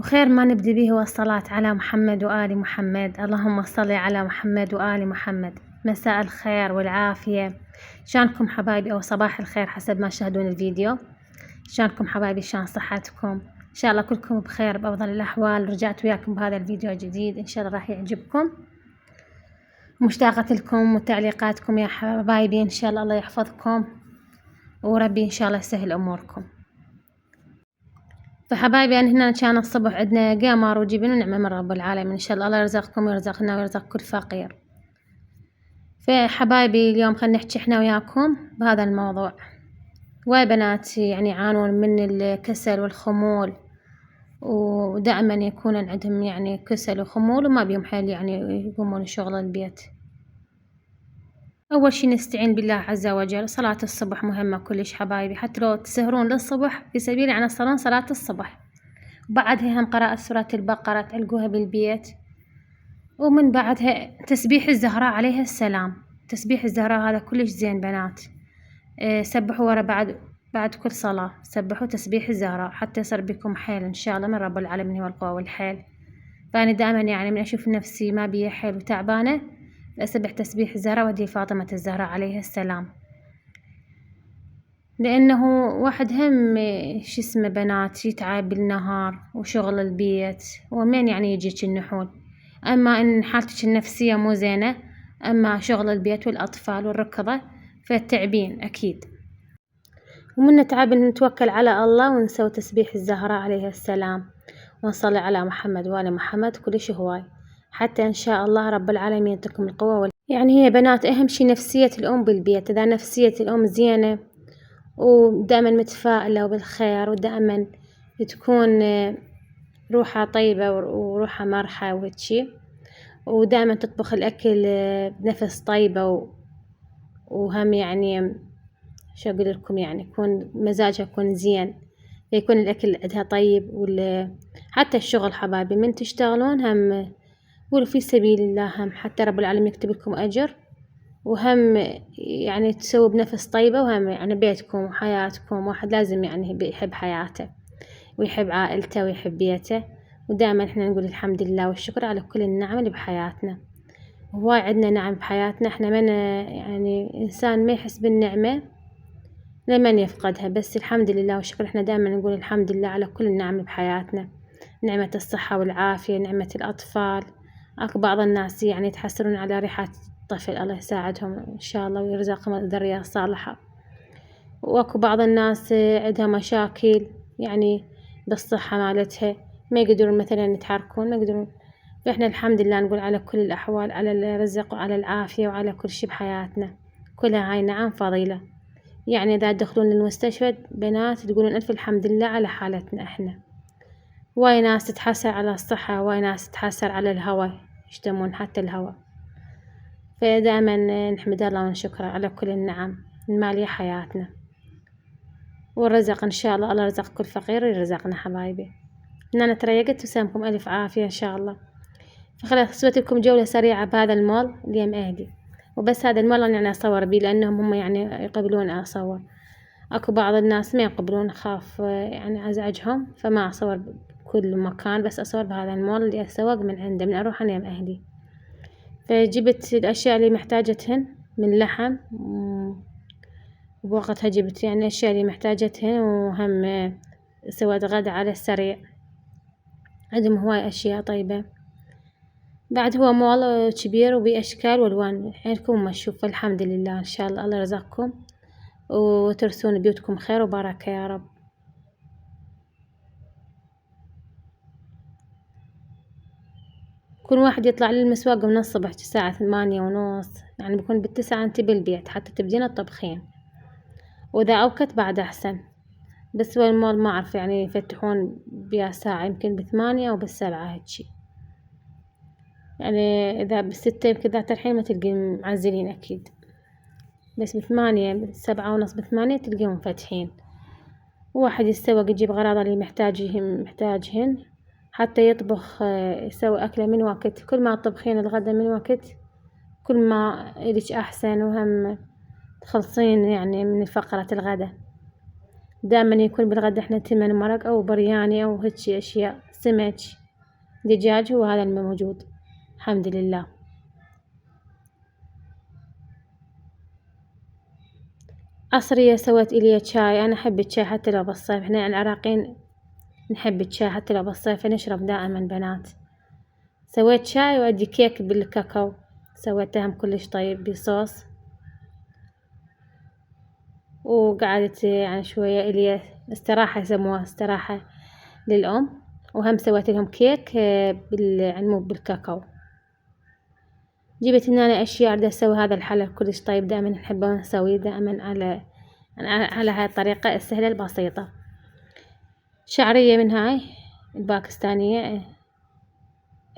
وخير ما نبدي به هو الصلاة على محمد وآل محمد. اللهم صل على محمد وآل محمد. مساء الخير والعافية، شانكم حبايبي، أو صباح الخير حسب ما تشاهدون الفيديو. شانكم حبايبي، شان صحتكم؟ إن شاء الله كلكم بخير بأفضل الأحوال. رجعت وياكم بهذا الفيديو الجديد، إن شاء الله راح يعجبكم. مشتاقة لكم وتعليقاتكم يا حبايبي، إن شاء الله يحفظكم وربي إن شاء الله يسهل أموركم. فحبايبي أنا هنا كان الصبح عندنا قمر وجبن ونعمة من رب العالمين، إن شاء الله يرزقكم ويرزقنا ويرزق كل فقير. فحبايبي اليوم خلينا نحكي احنا وياكم بهذا الموضوع. واي بنات يعني يعانون من الكسل والخمول، ودائما يكون عندهم يعني كسل وخمول وما بيهم حيل يعني يقومون شغل البيت. أول شي نستعين بالله عز وجل. صلاة الصبح مهمة كلش حبايبي، حتى لو تسهرون للصبح في سبيل يعني صلاة الصبح، وبعدها هم قراءة سورة البقرة تعلقوها بالبيت، ومن بعدها تسبيح الزهراء عليها السلام. تسبيح الزهراء هذا كلش زين بنات. سبحوا ورا بعد كل صلاة، سبحوا تسبيح الزهراء حتى يصير بكم حيل إن شاء الله من رب العالمين هو القوة والحيل. فأنا دائما يعني من أشوف نفسي ما بي حيل وتعبانة أسبح تسبيح الزهراء وأدي فاطمة الزهراء عليها السلام، لأنه واحد هم شو اسمه بنات يتعب بالنهار وشغل البيت ومين يعني يجيك النحول. أما إن حالتك النفسية مو زينة، أما شغل البيت والأطفال والركضة فالتعبين أكيد. ومن نتعب نتوكل على الله ونسوي تسبيح الزهراء عليها السلام، ونصلي على محمد وآل محمد كلش هواي، حتى إن شاء الله رب العالمين يعطيكم القوة يعني هي بنات أهم شي نفسية الأم بالبيت. إذا نفسية الأم زينة ودائما متفائلة وبالخير، ودائما تكون روحها طيبة وروحها مرحة وهيجي، ودائما تطبخ الأكل بنفس طيبة وهم يعني شو أقول لكم يعني يكون مزاجها يكون زين، يكون الأكل عندها طيب. حتى الشغل حبايبي من تشتغلون هم قولوا في سبيل الله، هم حتى رب العالمين يكتب لكم أجر، وهم يعني تسووا بنفس طيبة، وهم يعني بيتكم وحياتكم. واحد لازم يعني يحب حياته ويحب عائلته ويحب بيته، ودائما احنا نقول الحمد لله والشكر على كل النعم اللي بحياتنا. هواي عندنا نعم بحياتنا، احنا من يعني إنسان ما يحس بالنعمة لمن يفقدها، بس الحمد لله والشكر. احنا دائما نقول الحمد لله على كل النعم اللي بحياتنا، نعمة الصحة والعافية، نعمة الأطفال. أكو بعض الناس يعني يتحسرون على ريحة الطفل، الله يساعدهم إن شاء الله ويرزقهم الذرية الصالحة. واكو بعض الناس عندها مشاكل يعني بالصحة مالتها، ما يقدرون مثلا يتحركون، ما يقدرون. فإحنا الحمد لله نقول على كل الأحوال، على الرزق وعلى العافية وعلى كل شي بحياتنا، كلها هاي نعم فضيلة. يعني إذا تدخلون المستشفى بنات تقولون ألف الحمد لله على حالتنا إحنا. واي ناس تتحسر على الصحة، واي ناس تتحسر على الهوى، يشتمون حتى الهوى. فدائما نحمد الله ونشكره على كل النعم المالية حياتنا، والرزق إن شاء الله الله رزق كل فقير ويرزقنا حبايبي. أنا تريقت وسامكم ألف عافية إن شاء الله. فخلاص سويت لكم جولة سريعة بهذا المول اليوم أهلي، وبس هذا المول أنا يعني أصور بيه لأنهم هم يعني يقبلون أصور. أكو بعض الناس ما يقبلون، أخاف يعني أزعجهم، فما أصور بكل مكان، بس أصور بهذا المول اللي أسوق من عنده من أروح أنا يم أهلي. فجبت الأشياء اللي محتاجتهن من لحم، وبوقتها جبت يعني الأشياء اللي محتاجتهن، وهم سويت غدا على السريع. عندهم هواي أشياء طيبة. بعد هو مول كبير وبأشكال والوان عينكم ما تشوف. فالحمد لله إن شاء الله الله يرزقكم وترسون بيوتكم خير وبركة يا رب. كل واحد يطلع للمسواق من الصبح الساعة 8:30، يعني بكون ب9 انتي بالبيت حتى تبدين الطبخين، وإذا أوكت بعد أحسن. بس هو المول ما أعرف يعني يفتحون بيا ساعة، يمكن ب8 أو ب7 هيجي، يعني إذا ب6 يمكن ذات الحين ما تلقين معزلين أكيد، بس ب8 ب7:30 ب8 تلقيهم فاتحين. واحد يتسوق يجيب غراض اللي محتاجهن حتى يطبخ، يسوي أكله من وقت. كل ما تطبخين الغدا من وقت كل ما إلك أحسن، وهم تخلصين يعني من فقرة الغدا. دائما يكون بالغدا إحنا تمن مرق أو برياني أو هيك أشياء سمك، دجاج، هو هذا الموجود الحمد لله. عصرية سويت إلي شاي، أنا أحب الشاي حتى لو بالصيف، إحنا العراقيين نحب الشاي حتى لو بالصيف نشرب دائما بنات. سويت شاي وعندي كيك بالكاكاو، سويته هم كلش طيب بصوص، وقعدت يعني شوية إلي استراحة يسموها استراحة للأم، وهم سويت لهم كيك يعني بالكاكاو. جبت هنا أشياء أريد أسوي هذا الحلا كلش طيب، دائما نحبه نسويه دائما على هاي الطريقة السهلة البسيطة. شعرية من هاي الباكستانية،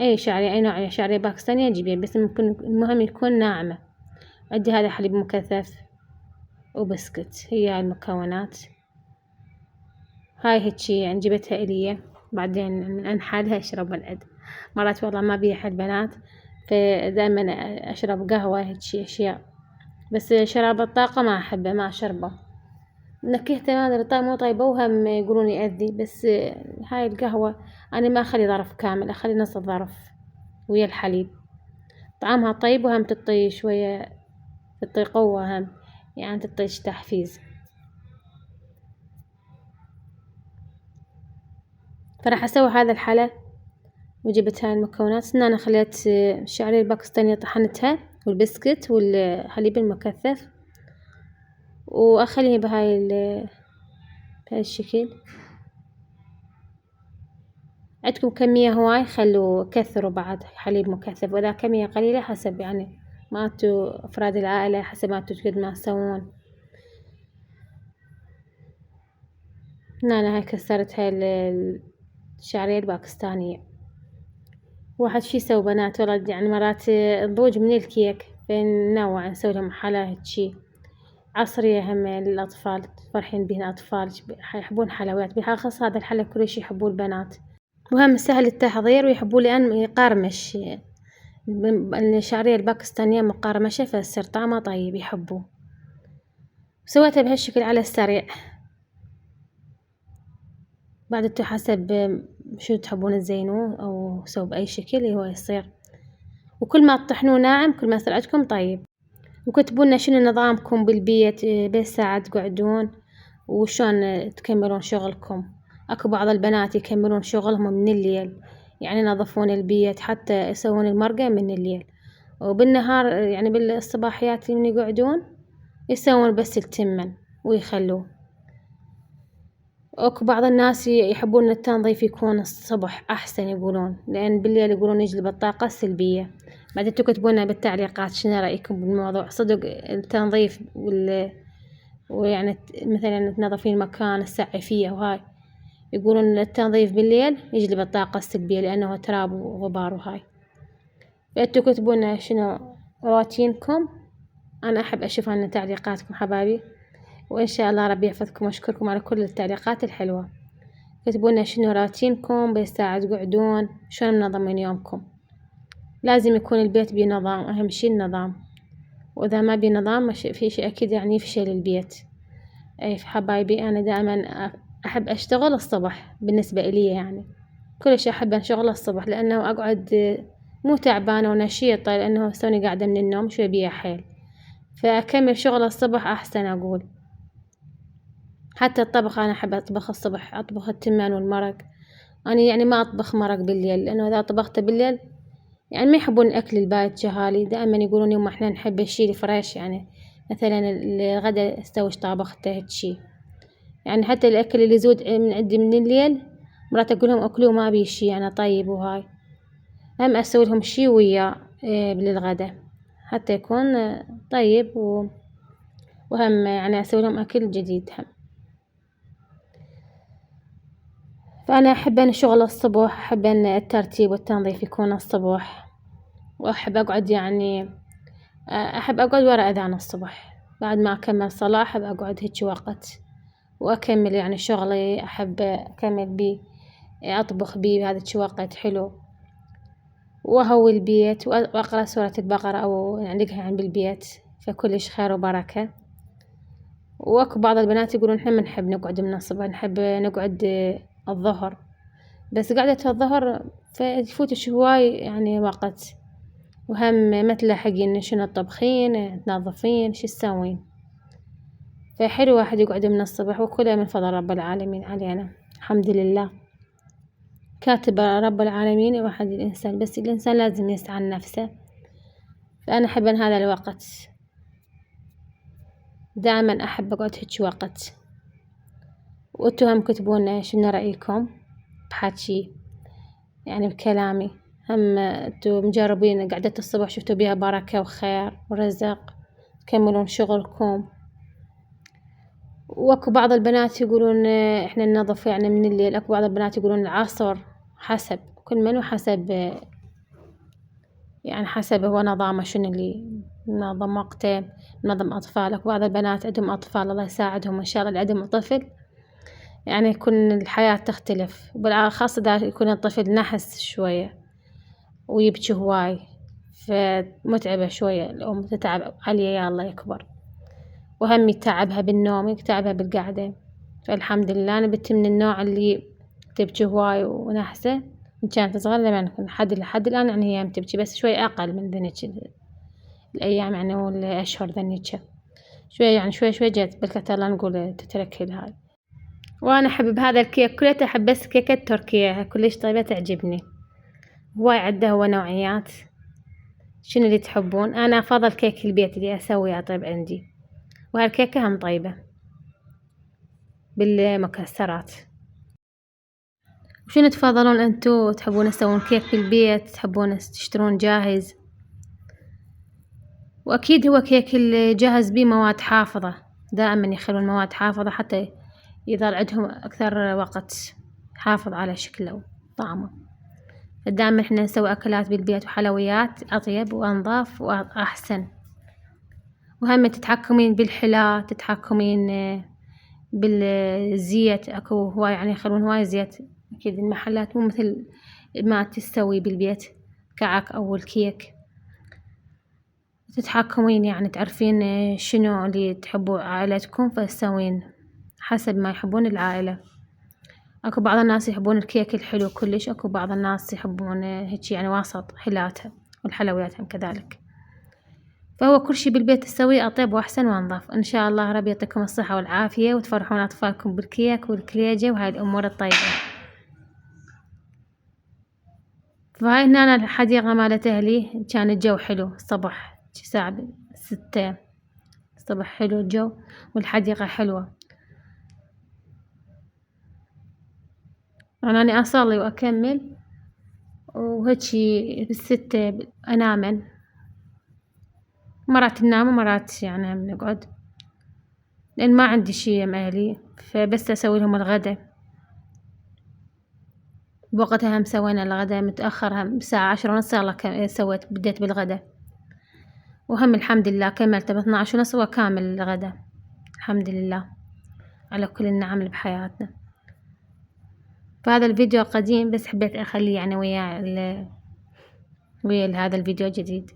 أي شعرية، أي نوع شعرية باكستانية جيبيها، بس ممكن المهم يكون ناعمة. عندي هذا حليب مكثف وبسكت، هي هاي المكونات. هاي هيجي يعني جبتها إلي، بعدين من أنحالها أشرب العد. مرات والله ما بيها البنات، فدائما أشرب قهوة هيجي أشياء، بس شراب الطاقة ما أحبه، ما أشربه، نكهته ما أدري مو طيبة، وهم يقولون يأذي. بس هاي القهوة أنا ما أخلي ظرف كامل، أخلي نص الظرف ويا الحليب، طعمها طيب، وهم تعطي شوية، تعطي قوة، هم يعني تعطي تحفيز. فراح أسوي هذا الحلا، وجبت هاي المكونات. أنا خليت الشعرية الباكستانية طحنتها والبسكت والحليب المكثف، وأخليه بهاي الشكل. عندكم كمية هواي خلوا كثروا بعد حليب مكثف، وإذا كمية قليلة حسب يعني ما انتوا أفراد العائلة، حسب ما انتوا قد ما تسوون. أنا هاي كسرت هاي الشعرية الباكستانية. واحد شي يسوي بنات ولد يعني مرات نضوج من الكيك، فننوع نسوي لهم حلا هيجي عصرية هم للأطفال، فرحين بين الأطفال يحبون حلويات، بالأخص هذا الحلا كلش يحبوه البنات، وهم سهل التحضير ويحبوه لأن يقرمش. الشعرية الباكستانية مقرمشة فيصير طعمه طيب يحبوه. سويته بهالشكل على السريع، بعد انتو حسب شو تحبون تزينوه أو سووا بأي شكل هو يصير، وكل ما تطحنوه ناعم كل ما يصير عندكم طيب. وكتبولنا شنو نظامكم بالبيت، بس ساعة تقعدون وشون تكملون شغلكم. اكو بعض البنات يكملون شغلهم من الليل، يعني ينظفون البيت حتى يسوون المرقة من الليل، وبالنهار يعني بالصباحيات من يقعدون يسوون بس التمن ويخلوه. اكو بعض الناس يحبون التنظيف يكون الصبح احسن يقولون، لان بالليل يقولون يجلب الطاقة السلبية. بعدين تكتبونا بالتعليقات شنو رأيكم بالموضوع، صدق التنظيف ويعني مثلا تنظفين المكان الساعة فيه وهاي، يقولون التنظيف بالليل يجلب الطاقة السلبية لأنه تراب وغبار وهاي. فأنتوا كتبونا شنو رواتينكم، أنا أحب أشوف عن تعليقاتكم حبايبي، وإن شاء الله ربي يحفظكم وأشكركم على كل التعليقات الحلوة. كتبونا شنو رواتينكم، بالساعة تقعدون، شلون منظمين يومكم. لازم يكون البيت بنظام، أهم شي النظام، وإذا ما بنظام في شيء أكيد يعني يفشل البيت. أي حبايبي أنا دائما أحب أشتغل الصبح، بالنسبة إلي يعني كلش أحب أشتغل الصبح، لأنه أقعد مو تعبانة ونشيطة، لأنه توني قاعدة من النوم شوي بيا حيل، فأكمل شغل الصبح أحسن أقول. حتى الطبخ أنا أحب أطبخ الصبح، أطبخ التمن والمرق. أنا يعني ما أطبخ مرق بالليل، لأنه إذا طبخته بالليل يعني ما يحبون الأكل البايت جهالي، دائما يقولون يما إحنا نحب الشي الفريش، يعني مثلا الغدا استويش طابخته هالشي، يعني حتى الأكل اللي يزود من عندي من الليل مرات أقول لهم أكلوه ما أبي شي يعني طيب وهاي، هم أسوي لهم شي وياه للغدا حتى يكون طيب وهم يعني أسوي لهم أكل جديد هم. فأنا أحب أن شغل الصبح، أحب أن الترتيب والتنظيف يكون الصبح، وأحب أقعد يعني أحب أقعد وراء أذان الصبح، بعد ما أكمل صلاة أحب أقعد هيك وقت وأكمل يعني شغلي، أحب أكمل بيه، أطبخ بيه هذا وقت حلو، وأهوي البيت وأقرأ سورة البقرة أو نعلقها عند بالبيت، فكلش خير وبركة. وأكو بعض البنات يقولون إحنا ما نحب نقعد من الصبح، نحب نقعد الظهر، بس قعدة الظهر فيفوتش هواي يعني وقت، وهم ما تلاحقين شنو تطبخين تنظفين شو تسوين. فحلو واحد يقعد من الصبح، وكله من فضل رب العالمين علينا الحمد لله. كاتب رب العالمين واحد الإنسان، بس الإنسان لازم يسعى لنفسه. فأنا أحب أن هذا الوقت دائما أحب أقعد هيك وقت. وانتو هم كتبون شنو رأيكم بحكي يعني بكلامي، هم انتو مجربين قعدة الصبح شفتوا بيها بركة وخير ورزق تكملون شغلكم. واكو بعض البنات يقولون احنا ننظف يعني من الليل، اكو بعض البنات يقولون العصر، حسب كل من وحسب يعني حسب هو نظامه شنو اللي نظم وقته، نظم أطفالك. بعض البنات عندهم أطفال الله يساعدهم إن شاء الله، اللي عندهم طفل يعني يكون الحياة تختلف، بالأخص إذا يكون الطفل نحس شوية ويبكي هواي، فمتعبة شوية الأم تتعب عليه يا الله يكبر، وهم يتعبها بالنوم يتعبها بالقعدة. فالحمد لله أنا بنت من النوع اللي تبكي هواي ونحسة إن كانت صغيرة، لما لحد الآن يعني هي تبكي بس شوي أقل من ذنك الأيام يعني والأشهر ذنك شوي يعني شوي جت بالكتر الله نقول تتركي هاي. وأنا أحب بهذا الكيك كله، أحب بس كيكة تركية كلش طيبة تعجبني. هواي عده هو نوعيات، شنو اللي تحبون؟ أنا أفضل كيك البيت اللي أسويه أطيب عندي، وهالكيكة هم طيبة بالمكسرات. وشنو تفضلون أنتو؟ تحبون تسوون كيك بالبيت، تحبون تشترون جاهز؟ وأكيد هو كيك الجاهز بيه مواد حافظة، دائما يخلون مواد حافظة حتى يظل عندهم أكثر وقت، حافظ على شكله وطعمه. دائما احنا نسوي أكلات بالبيت وحلويات أطيب وأنظف وأحسن. وهم تتحكمين بالحلا، تتحكمين بالزيت، أكو هواي يعني يخلون هواي زيت. أكيد المحلات مو مثل ما تسوي بالبيت كعك أو الكيك. تتحكمين يعني تعرفين شنو اللي تحبوا عائلتكم فتسوين حسب ما يحبون العائلة. اكو بعض الناس يحبون الكيك الحلو كلش، اكو بعض الناس يحبون هيك يعني وسط حلاتها، والحلويات هم كذلك. فهو كل شي بالبيت تسويه أطيب وأحسن وأنظف. إن شاء الله ربي يعطيكم الصحة والعافية وتفرحون أطفالكم بالكيك والكليجة وهاي الأمور الطيبة. فهاي هنا الحديقة مالت أهلي، كان الجو حلو الصبح الساعة 6 الصبح، حلو الجو والحديقة حلوة. أنا أصلي وأكمل وهيجي بالستة أنامن، مرات ننام ومرات يعني نقعد، لأن ما عندي شي مالي، فبس أسوي لهم الغدا. بوقتها هم سوينا الغدا متأخر، هم الساعة 10:30 يلا سويت بديت بالغدا، وهم الحمد لله كملت ب12:30 وكامل الغدا الحمد لله على كل النعم اللي بحياتنا. فهذا الفيديو قديم بس حبيت أخليه يعني ويا هذا الفيديو جديد.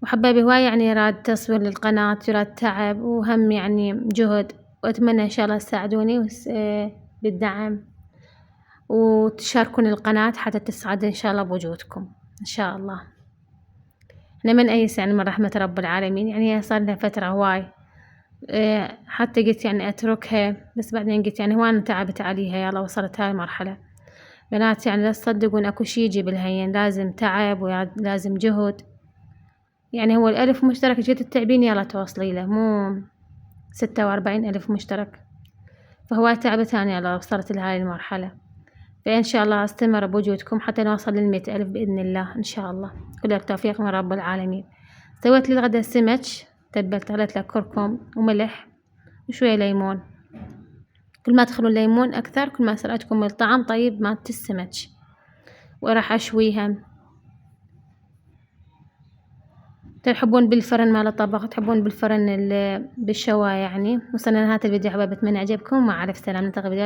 وحبايبي هواي يعني راد تصوير للقناة راد تعب وهم يعني جهد، وأتمنى إن شاء الله تساعدوني بالدعم وتشاركون القناة حتى تسعد إن شاء الله بوجودكم إن شاء الله. إحنا من أيس يعني من رحمة رب العالمين، يعني صار لها فترة هواي حتى قلت يعني أتركها، بس بعدين قلت يعني هواي تعبت عليها يلا وصلت هاي المرحلة. بنات يعني لا تصدقون أكو شي يجي بالهين، لازم تعب ولازم جهد. يعني هو 1000 مشترك جيت التعبين يلا توصلي له، مو 46,000 مشترك. فهو تعبت أنا يلا وصلت لهاي المرحلة. فإن شاء الله أستمر بوجودكم حتى نوصل ل100,000 بإذن الله إن شاء الله، كل التوفيق من رب العالمين. سويت لي الغدا سمك تبلت، غليت له كركم وملح وشوية ليمون. كل ما تخلون ليمون أكثر كل ما يصير عندكم الطعم طيب مالت السمك. وراح أشويها. تحبون بالفرن مال الطبخ، تحبون بالفرن بالشواية يعني. وصلنا لنهاية الفيديو حبايبي، أتمنى عجبكم. مع ألف سلامة، نلتقي فيديو